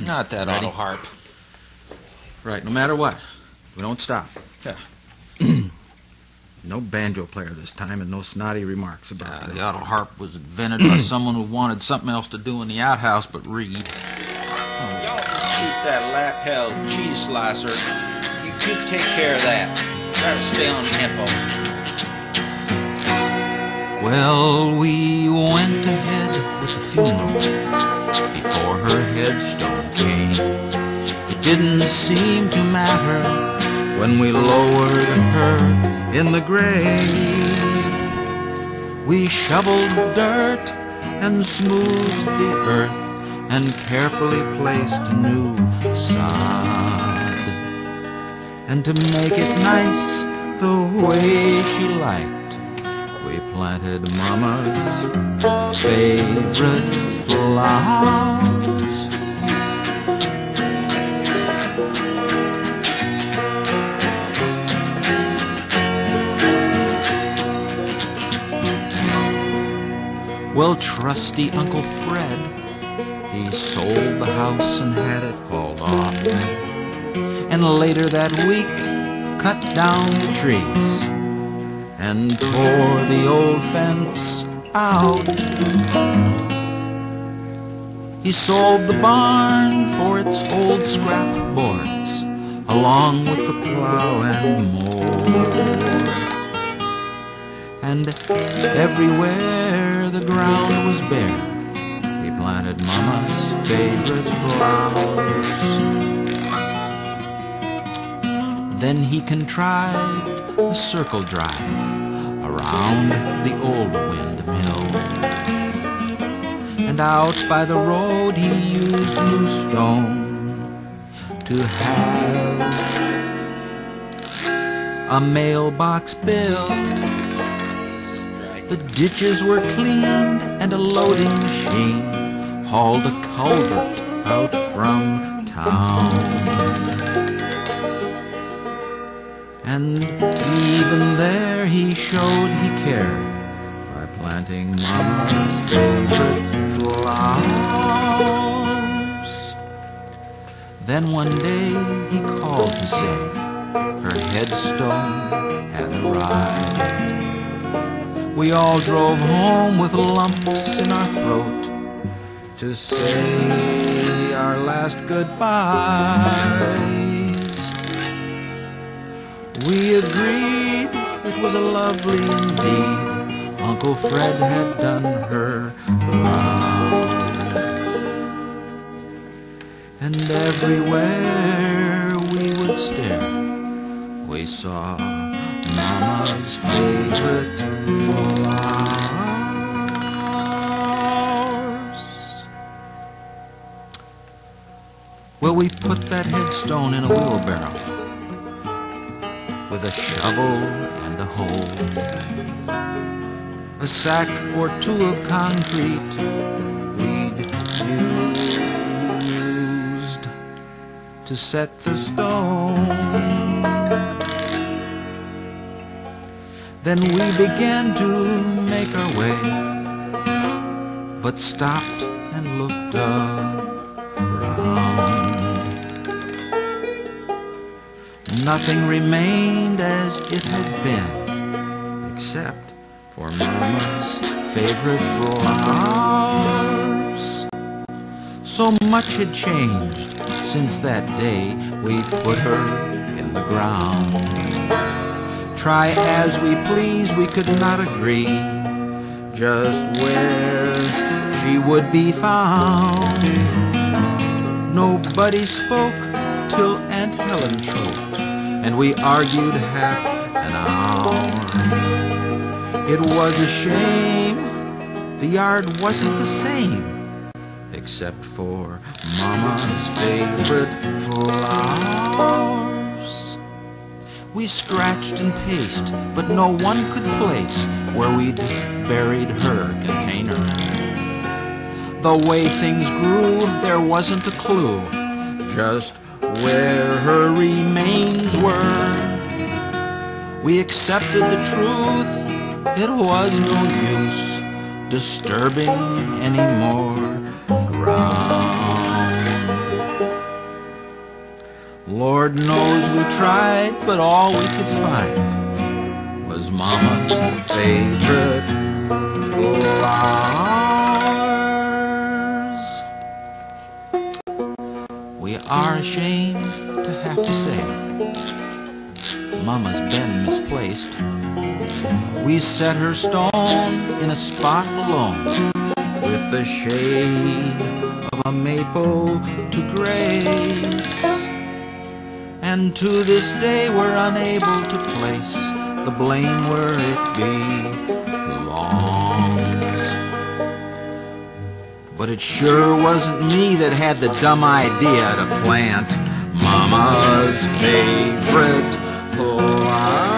Not that Ready? auto harp. Right, no matter what. We don't stop. Yeah. No banjo player this time, and no snotty remarks about that. The auto harp was invented by someone who wanted something else to do in the outhouse but read. Y'all just shoot that lap-held cheese slicer. You take care of that. Try to stay on tempo. Well, we went ahead with the funeral before her headstone came. It didn't seem to matter when we lowered her in the grave. We shoveled dirt and smoothed the earth and carefully placed new sod. And to make it nice the way she liked, we planted Mama's favorite flowers. Well, trusty Uncle Fred, he sold the house and had it hauled off. And later that week, cut down the trees and tore the old fence out. He sold the barn for its old scrap boards, along with the plow and mower. And everywhere the ground was bare, we planted Mama's favorite flowers. Then he contrived a circle drive around the old windmill. And out by the road he used new stone to have a mailbox built. The ditches were cleaned and a loading machine hauled a culvert out from town. And even there he showed he cared by planting Mama's favorite flowers. Then one day he called to say her headstone had arrived. We all drove home with lumps in our throat to say our last goodbyes. We agreed it was a lovely indeed. Uncle Fred had done her proud. And everywhere we would stare, we saw Mama's favorite flowers. Well, we put that headstone in a wheelbarrow with a shovel and a hoe, a sack or two of concrete we'd used to set the stone. Then we began to make our way, but stopped and looked around. Nothing remained as it had been, except for Mama's favorite flowers. So much had changed since that day we put her in the ground. Try as we please, we could not agree just where she would be found. Nobody spoke till Aunt Helen choked, and we argued half an hour. It was a shame the yard wasn't the same, except for Mama's favorite flowers. We scratched and paced, but no one could place where we'd buried her container. The way things grew, there wasn't a clue just where her remains were. We accepted the truth, it was no use disturbing any more ground. Lord knows we tried, but all we could find was Mama's favorite flowers. We are ashamed to have to say Mama's been misplaced. We set her stone in a spot alone, with the shade of a maple to grace. And to this day we're unable to place the blame where it belongs. But it sure wasn't me that had the dumb idea to plant Mama's favorite flower.